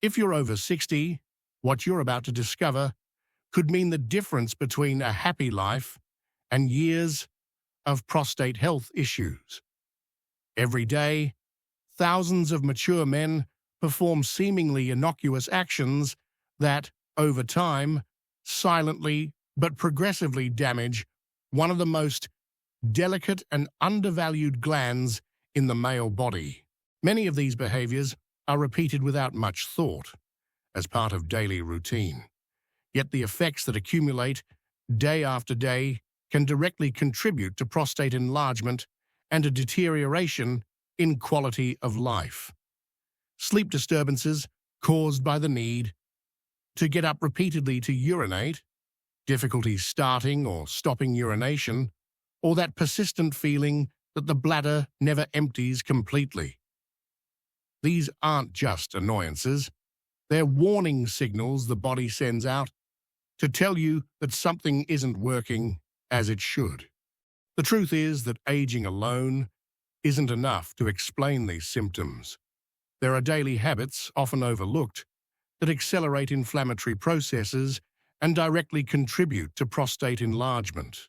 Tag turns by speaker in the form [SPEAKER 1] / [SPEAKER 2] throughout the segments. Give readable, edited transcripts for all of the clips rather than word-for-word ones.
[SPEAKER 1] If you're over 60, what you're about to discover could mean the difference between a happy life and years of prostate health issues. Every day, thousands of mature men perform seemingly innocuous actions that, over time, silently but progressively damage one of the most delicate and undervalued glands in the male body. Many of these behaviors are repeated without much thought, as part of daily routine. Yet the effects that accumulate day after day can directly contribute to prostate enlargement and a deterioration in quality of life. Sleep disturbances caused by the need to get up repeatedly to urinate, difficulties starting or stopping urination, or that persistent feeling that the bladder never empties completely. These aren't just annoyances, they're warning signals the body sends out to tell you that something isn't working as it should. The truth is that aging alone isn't enough to explain these symptoms. There are daily habits, often overlooked, that accelerate inflammatory processes and directly contribute to prostate enlargement.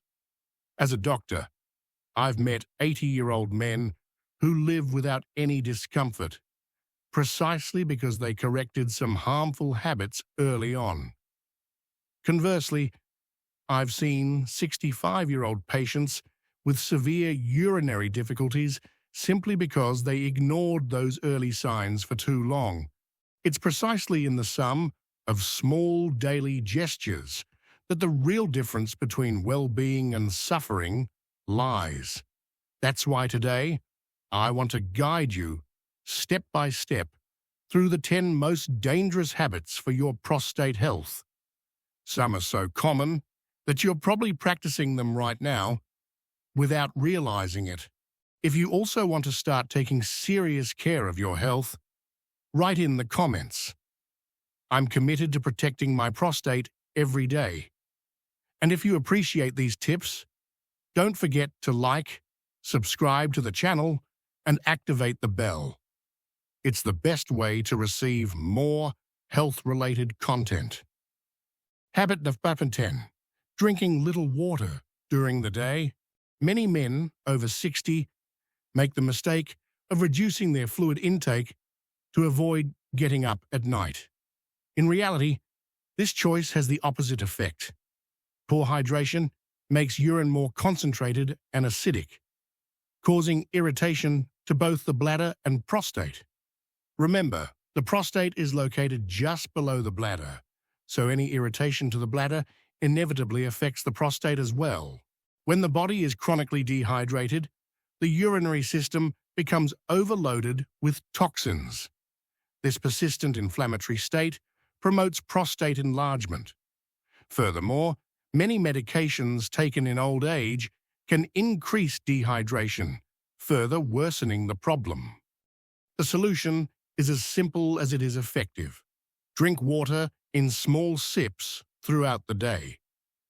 [SPEAKER 1] As a doctor, I've met 80-year-old men who live without any discomfort, precisely because they corrected some harmful habits early on. Conversely, I've seen 65-year-old patients with severe urinary difficulties simply because they ignored those early signs for too long. It's precisely in the sum of small daily gestures that the real difference between well-being and suffering lies. That's why today, I want to guide you step by step through the 10 most dangerous habits for your prostate health. Some are so common that you're probably practicing them right now without realizing it. If you also want to start taking serious care of your health, write in the comments, "I'm committed to protecting my prostate every day." And if you appreciate these tips, don't forget to like, subscribe to the channel, and activate the bell. It's the best way to receive more health-related content. Habit number 10. Drinking little water during the day. Many men over 60 make the mistake of reducing their fluid intake to avoid getting up at night. In reality, this choice has the opposite effect. Poor hydration makes urine more concentrated and acidic, causing irritation to both the bladder and prostate. Remember, the prostate is located just below the bladder, so any irritation to the bladder inevitably affects the prostate as well. When the body is chronically dehydrated, the urinary system becomes overloaded with toxins. This persistent inflammatory state promotes prostate enlargement. Furthermore, many medications taken in old age can increase dehydration, further worsening the problem. The solution is as simple as it is effective. Drink water in small sips throughout the day.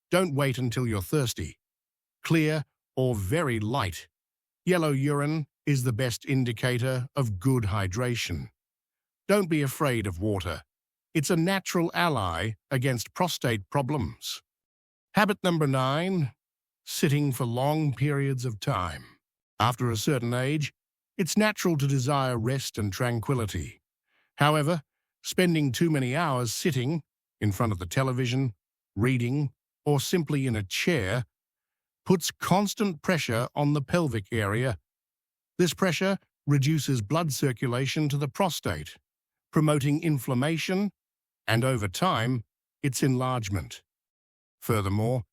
[SPEAKER 1] Don't wait until you're thirsty. Clear or very light yellow urine is the best indicator of good hydration. Don't be afraid of water. It's a natural ally against prostate problems. Habit number 9. Sitting for long periods of time. After a certain age, it's natural to desire rest and tranquility. However, spending too many hours sitting in front of the television, reading, or simply in a chair puts constant pressure on the pelvic area. This pressure reduces blood circulation to the prostate, promoting inflammation and, over time, its enlargement. Furthermore,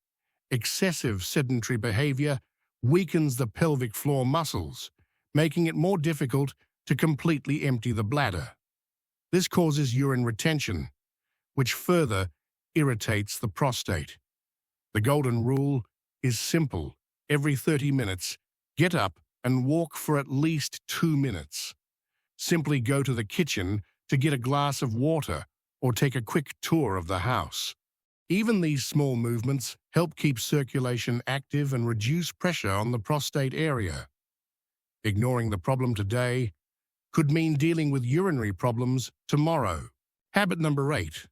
[SPEAKER 1] excessive sedentary behavior weakens the pelvic floor muscles, making it more difficult to completely empty the bladder. This causes urine retention, which further irritates the prostate. The golden rule is simple. Every 30 minutes, get up and walk for at least 2 minutes. Simply go to the kitchen to get a glass of water or take a quick tour of the house. Even these small movements help keep circulation active and reduce pressure on the prostate area. Ignoring the problem today could mean dealing with urinary problems tomorrow. Habit number 8,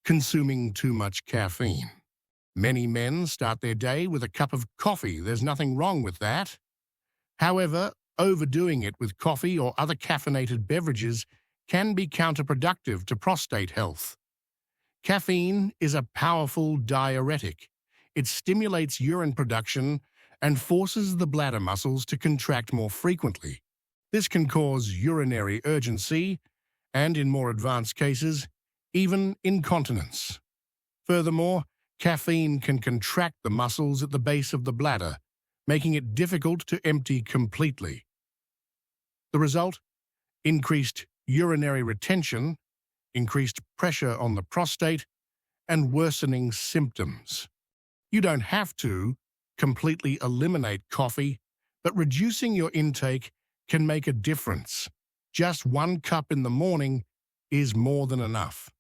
[SPEAKER 1] consuming too much caffeine. Many men start their day with a cup of coffee. There's nothing wrong with that. However, overdoing it with coffee or other caffeinated beverages can be counterproductive to prostate health. Caffeine is a powerful diuretic. It stimulates urine production and forces the bladder muscles to contract more frequently. This can cause urinary urgency and, in more advanced cases, even incontinence. Furthermore, caffeine can contract the muscles at the base of the bladder, making it difficult to empty completely. The result? Increased urinary retention, increased pressure on the prostate, and worsening symptoms. You don't have to completely eliminate coffee, but reducing your intake can make a difference. Just 1 cup in the morning is more than enough.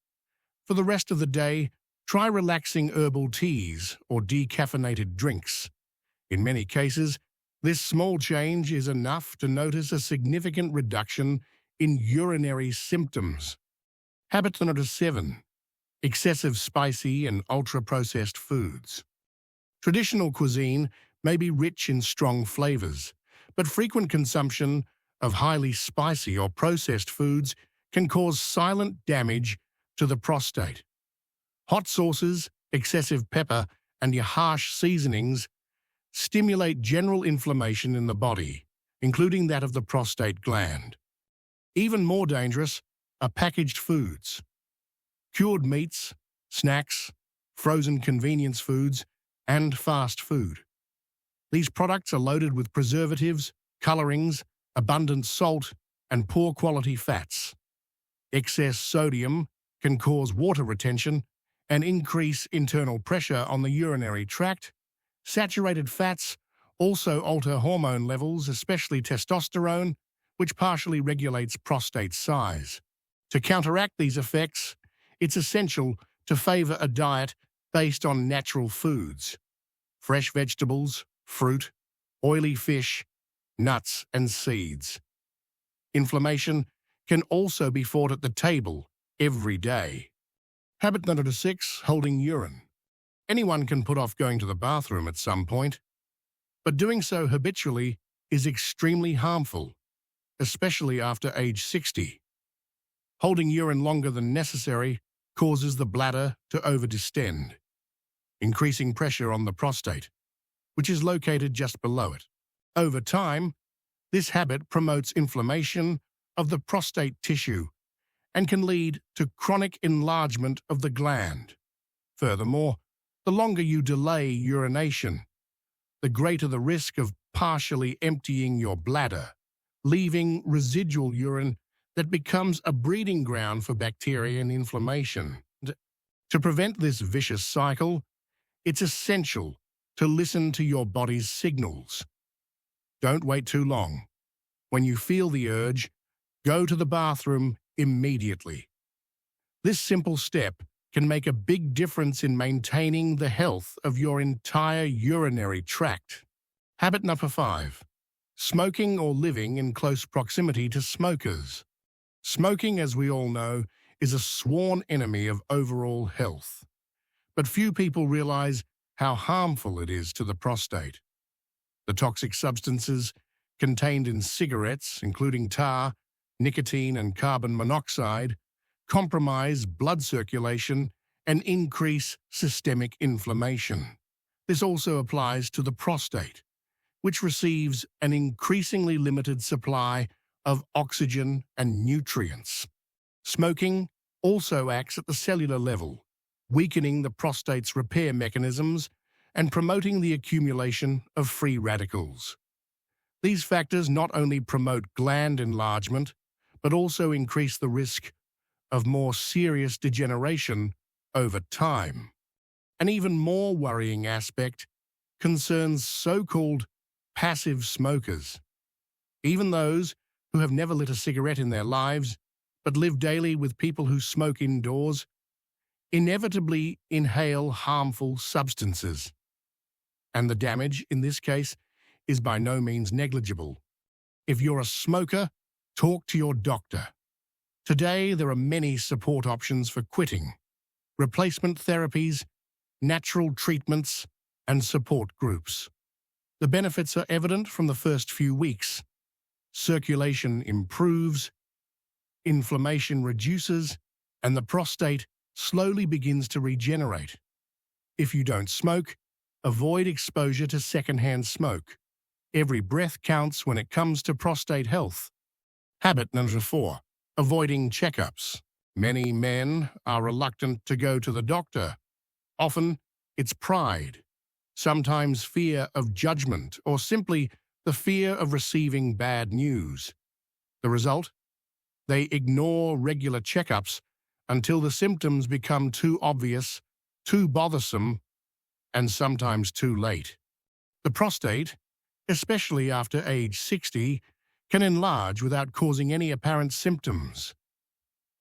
[SPEAKER 1] For the rest of the day, try relaxing herbal teas or decaffeinated drinks. In many cases, this small change is enough to notice a significant reduction in urinary symptoms. Habit number 7, excessive spicy and ultra-processed foods. Traditional cuisine may be rich in strong flavors, but frequent consumption of highly spicy or processed foods can cause silent damage to the prostate. Hot sauces, excessive pepper, and your harsh seasonings stimulate general inflammation in the body, including that of the prostate gland. Even more dangerous are packaged foods. Cured meats, snacks, frozen convenience foods, and fast food. These products are loaded with preservatives, colorings, abundant salt, and poor quality fats. Excess sodium can cause water retention and increase internal pressure on the urinary tract. Saturated fats also alter hormone levels, especially testosterone, which partially regulates prostate size. To counteract these effects, it's essential to favor a diet based on natural foods, fresh vegetables, fruit, oily fish, nuts, and seeds. Inflammation can also be fought at the table every day. Habit number 6, holding urine. Anyone can put off going to the bathroom at some point, but doing so habitually is extremely harmful, especially after age 60. Holding urine longer than necessary causes the bladder to overdistend, increasing pressure on the prostate, which is located just below it. Over time, this habit promotes inflammation of the prostate tissue and can lead to chronic enlargement of the gland. Furthermore, the longer you delay urination, the greater the risk of partially emptying your bladder, leaving residual urine that becomes a breeding ground for bacteria and inflammation. To prevent this vicious cycle, it's essential to listen to your body's signals. Don't wait too long. When you feel the urge, go to the bathroom immediately. This simple step can make a big difference in maintaining the health of your entire urinary tract. Habit number 5, smoking or living in close proximity to smokers. Smoking, as we all know, is a sworn enemy of overall health. But few people realize how harmful it is to the prostate. The toxic substances contained in cigarettes, including tar, nicotine, and carbon monoxide, compromise blood circulation and increase systemic inflammation. This also applies to the prostate, which receives an increasingly limited supply of oxygen and nutrients. Smoking also acts at the cellular level, weakening the prostate's repair mechanisms and promoting the accumulation of free radicals. These factors not only promote gland enlargement, but also increase the risk of more serious degeneration over time. An even more worrying aspect concerns so-called passive smokers. Even those who have never lit a cigarette in their lives, but live daily with people who smoke indoors, inevitably inhale harmful substances. And the damage, in this case, is by no means negligible. If you're a smoker, talk to your doctor. Today, there are many support options for quitting: replacement therapies, natural treatments, and support groups. The benefits are evident from the first few weeks. Circulation improves, inflammation reduces, and the prostate slowly begins to regenerate. If you don't smoke, avoid exposure to secondhand smoke. Every breath counts when it comes to prostate health. Habit number 4. Avoiding checkups. Many men are reluctant to go to the doctor. Often, it's pride, sometimes fear of judgment, or simply the fear of receiving bad news. The result? They ignore regular checkups until the symptoms become too obvious, too bothersome, and sometimes too late. The prostate, especially after age 60, can enlarge without causing any apparent symptoms.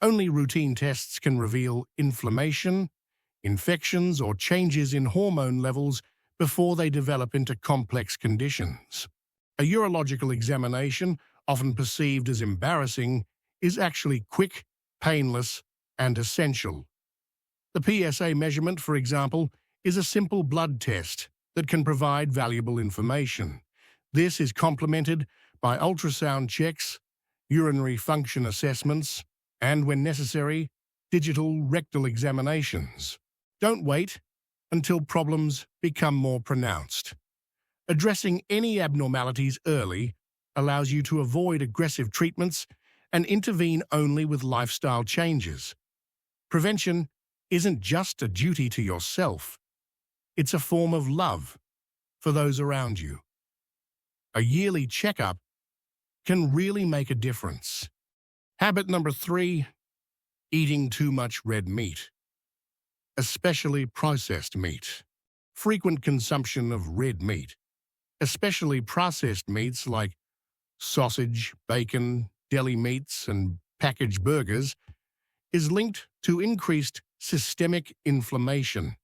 [SPEAKER 1] Only routine tests can reveal inflammation, infections, or changes in hormone levels before they develop into complex conditions. A urological examination, often perceived as embarrassing, is actually quick, painless, and essential. The PSA measurement, for example, is a simple blood test that can provide valuable information. This is complemented by ultrasound checks, urinary function assessments, and, when necessary, digital rectal examinations. Don't wait until problems become more pronounced. Addressing any abnormalities early allows you to avoid aggressive treatments and intervene only with lifestyle changes. Prevention isn't just a duty to yourself. It's a form of love for those around you. A yearly checkup can really make a difference. Habit number 3. Eating too much red meat, especially processed meat. Frequent consumption of red meat, especially processed meats like sausage, bacon, deli meats, and packaged burgers, is linked to increased systemic inflammation.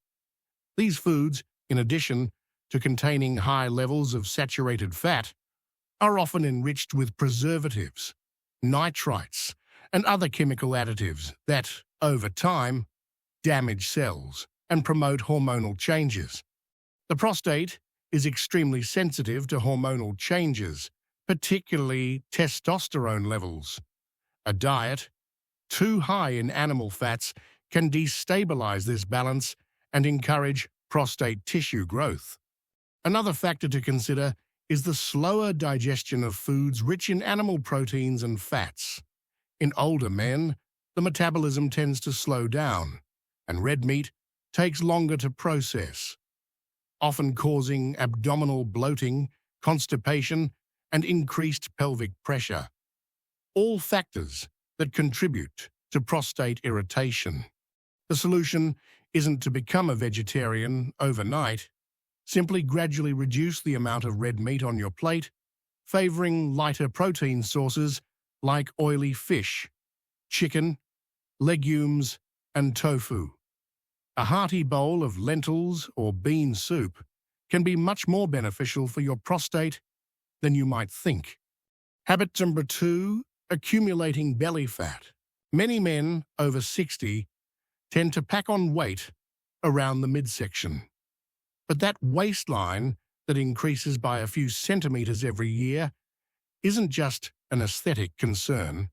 [SPEAKER 1] These foods, in addition to containing high levels of saturated fat, are often enriched with preservatives, nitrites, and other chemical additives that, over time, damage cells and promote hormonal changes. The prostate is extremely sensitive to hormonal changes, particularly testosterone levels. A diet too high in animal fats can destabilize this balance and encourage prostate tissue growth. Another factor to consider is the slower digestion of foods rich in animal proteins and fats. In older men, the metabolism tends to slow down, and red meat takes longer to process, often causing abdominal bloating, constipation, and increased pelvic pressure. All factors that contribute to prostate irritation. The solution isn't to become a vegetarian overnight. Simply gradually reduce the amount of red meat on your plate, favoring lighter protein sources like oily fish, chicken, legumes, and tofu. A hearty bowl of lentils or bean soup can be much more beneficial for your prostate than you might think. Habit number 2, accumulating belly fat. Many men over 60 tend to pack on weight around the midsection. But that waistline that increases by a few centimeters every year isn't just an aesthetic concern.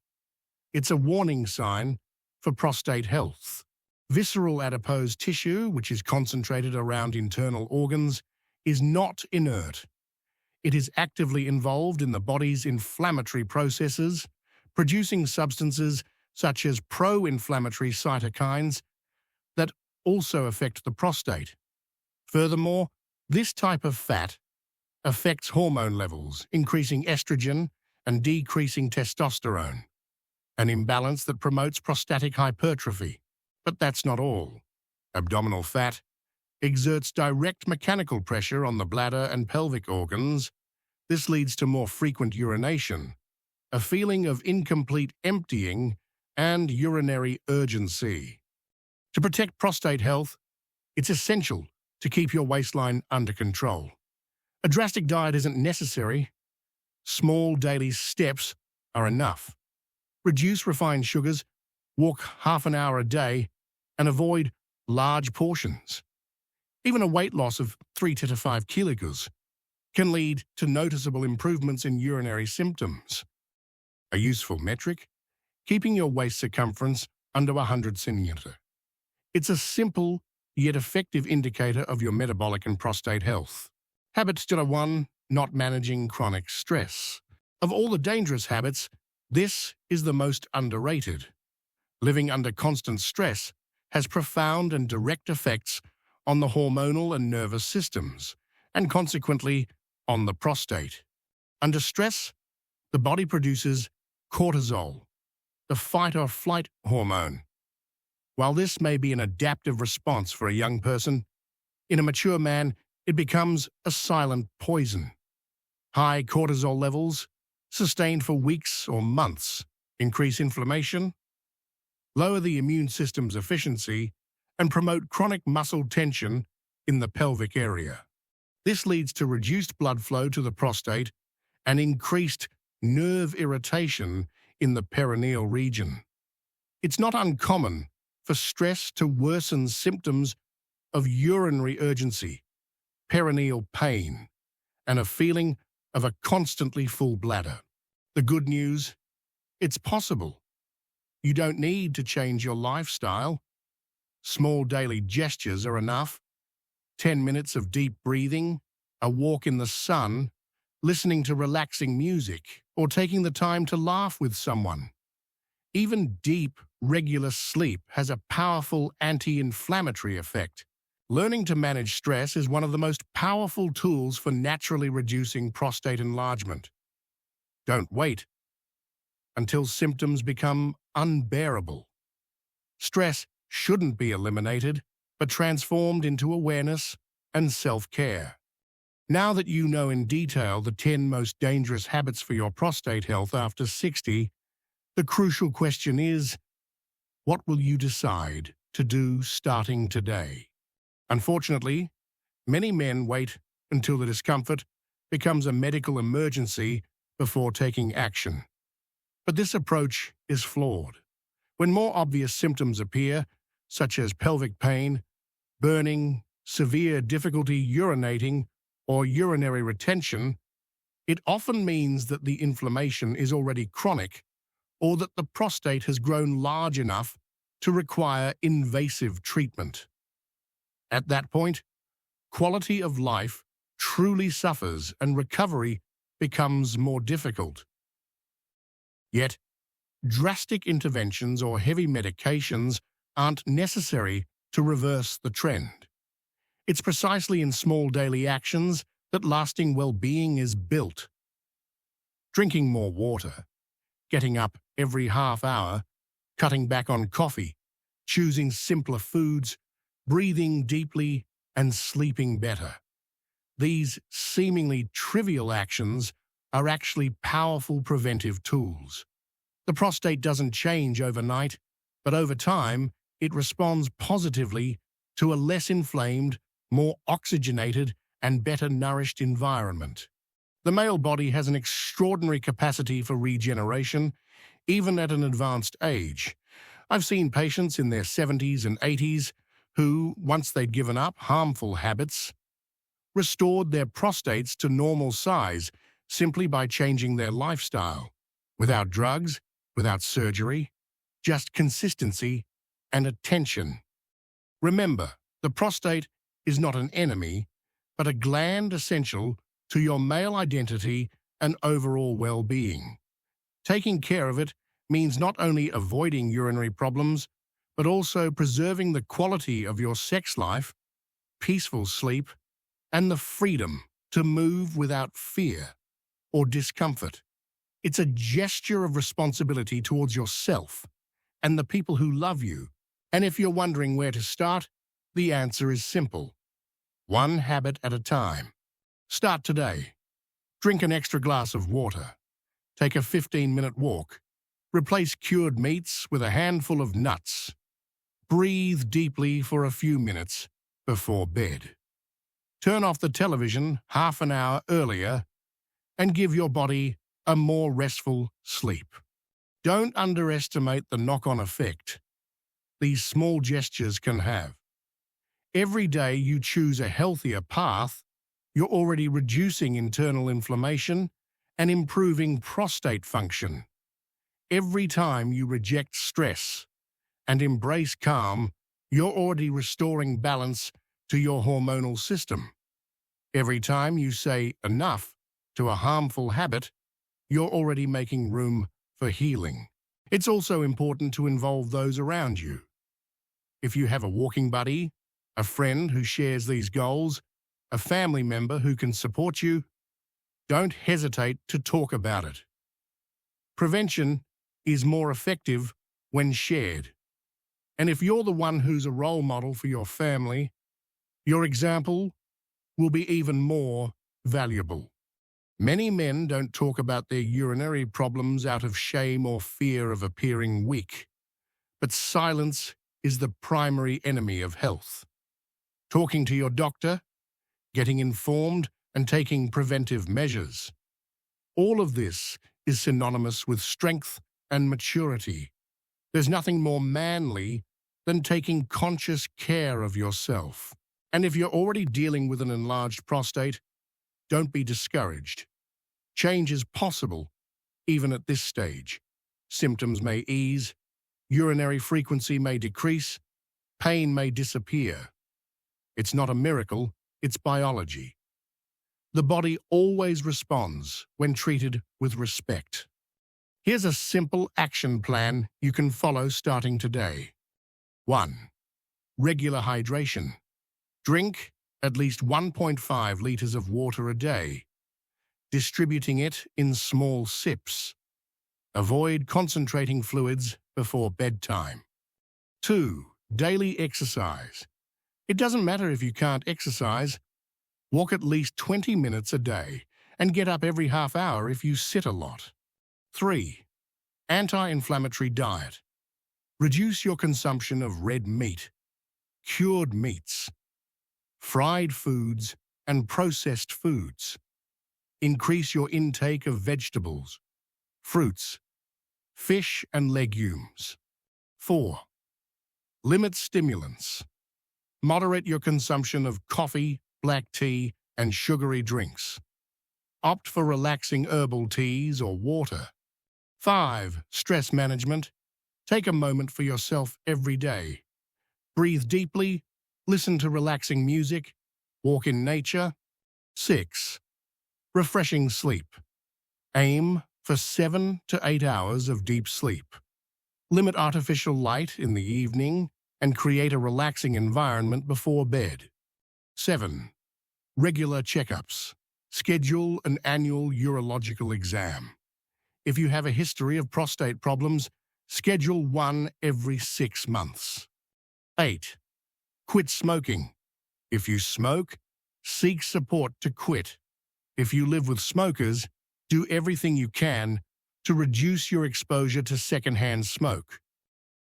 [SPEAKER 1] It's a warning sign for prostate health. Visceral adipose tissue, which is concentrated around internal organs, is not inert. It is actively involved in the body's inflammatory processes, producing substances such as pro-inflammatory cytokines that also affect the prostate. Furthermore, this type of fat affects hormone levels, increasing estrogen and decreasing testosterone, an imbalance that promotes prostatic hypertrophy. But that's not all. Abdominal fat exerts direct mechanical pressure on the bladder and pelvic organs. This leads to more frequent urination, a feeling of incomplete emptying, and urinary urgency. To protect prostate health, it's essential to keep your waistline under control. A drastic diet isn't necessary. Small daily steps are enough. Reduce refined sugars, walk half an hour a day, and avoid large portions. Even a weight loss of 3 to 5 kilograms can lead to noticeable improvements in urinary symptoms. A useful metric: keeping your waist circumference under 100 centimeters. It's a simple yet effective indicator of your metabolic and prostate health. Habit stiller 1: not managing chronic stress. Of all the dangerous habits, this is the most underrated. Living under constant stress has profound and direct effects on the hormonal and nervous systems, and consequently on the prostate. Under stress, the body produces cortisol, the fight-or-flight hormone. While this may be an adaptive response for a young person, in a mature man, it becomes a silent poison. High cortisol levels, sustained for weeks or months, increase inflammation, lower the immune system's efficiency, and promote chronic muscle tension in the pelvic area. This leads to reduced blood flow to the prostate and increased nerve irritation in the perineal region. It's not uncommon for stress to worsen symptoms of urinary urgency, perineal pain, and a feeling of a constantly full bladder. The good news: it's possible. You don't need to change your lifestyle. Small daily gestures are enough. 10 minutes of deep breathing, a walk in the sun, listening to relaxing music, or taking the time to laugh with someone. Even deep, regular sleep has a powerful anti-inflammatory effect. Learning to manage stress is one of the most powerful tools for naturally reducing prostate enlargement. Don't wait until symptoms become unbearable. Stress shouldn't be eliminated, but transformed into awareness and self-care. Now that you know in detail the 10 most dangerous habits for your prostate health after 60, the crucial question is, what will you decide to do starting today? Unfortunately, many men wait until the discomfort becomes a medical emergency before taking action. But this approach is flawed. When more obvious symptoms appear, such as pelvic pain, burning, severe difficulty urinating, or urinary retention, it often means that the inflammation is already chronic or that the prostate has grown large enough to require invasive treatment. At that point, quality of life truly suffers and recovery becomes more difficult. Yet, drastic interventions or heavy medications aren't necessary to reverse the trend. It's precisely in small daily actions that lasting well-being is built. Drinking more water, getting up every half hour, cutting back on coffee, choosing simpler foods, breathing deeply, and sleeping better. These seemingly trivial actions are actually powerful preventive tools. The prostate doesn't change overnight, but over time, it responds positively to a less inflamed, more oxygenated, and better nourished environment. The male body has an extraordinary capacity for regeneration, even at an advanced age. I've seen patients in their 70s and 80s who, once they'd given up harmful habits, restored their prostates to normal size simply by changing their lifestyle, without drugs, without surgery, just consistency and attention. Remember, the prostate is not an enemy, but a gland essential to your male identity and overall well-being. Taking care of it means not only avoiding urinary problems, but also preserving the quality of your sex life, peaceful sleep, and the freedom to move without fear or discomfort. It's a gesture of responsibility towards yourself and the people who love you. And if you're wondering where to start, the answer is simple. One habit at a time. Start today. Drink an extra glass of water. Take a 15-minute walk. Replace cured meats with a handful of nuts. Breathe deeply for a few minutes before bed. Turn off the television half an hour earlier and give your body a more restful sleep. Don't underestimate the knock-on effect these small gestures can have. Every day you choose a healthier path, you're already reducing internal inflammation and improving prostate function. Every time you reject stress and embrace calm, you're already restoring balance to your hormonal system. Every time you say enough to a harmful habit, you're already making room for healing. It's also important to involve those around you. If you have a walking buddy, a friend who shares these goals, a family member who can support you, don't hesitate to talk about it. Prevention is more effective when shared. And if you're the one who's a role model for your family, your example will be even more valuable. Many men don't talk about their urinary problems out of shame or fear of appearing weak, but silence is the primary enemy of health. Talking to your doctor, getting informed, and taking preventive measures. All of this is synonymous with strength and maturity. There's nothing more manly than taking conscious care of yourself. And if you're already dealing with an enlarged prostate, don't be discouraged. Change is possible, even at this stage. Symptoms may ease, urinary frequency may decrease, pain may disappear. It's not a miracle, it's biology. The body always responds when treated with respect. Here's a simple action plan you can follow starting today. 1. Regular hydration. Drink at least 1.5 liters of water a day, distributing it in small sips. Avoid concentrating fluids before bedtime. 2. Daily exercise. It doesn't matter if you can't exercise. Walk at least 20 minutes a day and get up every half hour if you sit a lot. 3. Anti-inflammatory diet. Reduce your consumption of red meat, cured meats, fried foods, and processed foods. Increase your intake of vegetables, fruits, fish, and legumes. 4. Limit stimulants. Moderate your consumption of coffee, black tea, and sugary drinks. Opt for relaxing herbal teas or water. 5. Stress management. Take a moment for yourself every day. Breathe deeply, listen to relaxing music, walk in nature. 6. Refreshing sleep. Aim for 7 to 8 hours of deep sleep. Limit artificial light in the evening and create a relaxing environment before bed. 7. Regular checkups. Schedule an annual urological exam. If you have a history of prostate problems, schedule one every 6 months. 8. Quit smoking. If you smoke, seek support to quit. If you live with smokers, do everything you can to reduce your exposure to secondhand smoke.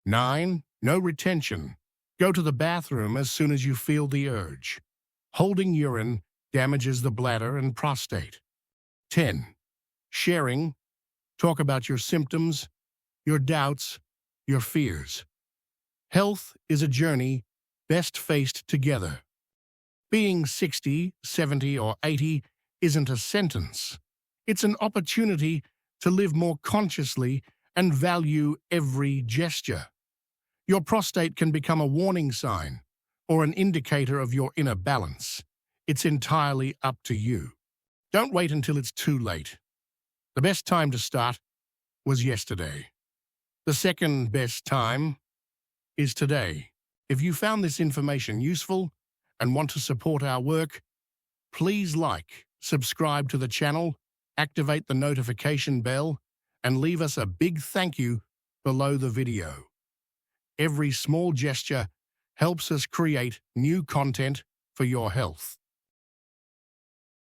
[SPEAKER 1] 9. No retention. Go to the bathroom as soon as you feel the urge. Holding urine damages the bladder and prostate. 10. Sharing. Talk about your symptoms, your doubts, your fears. Health is a journey best faced together. Being 60, 70, or 80 isn't a sentence. It's an opportunity to live more consciously and value every gesture. Your prostate can become a warning sign or an indicator of your inner balance. It's entirely up to you. Don't wait until it's too late. The best time to start was yesterday. The second best time is today. If you found this information useful and want to support our work, please like, subscribe to the channel, activate the notification bell, and leave us a big thank you below the video. Every small gesture helps us create new content for your health.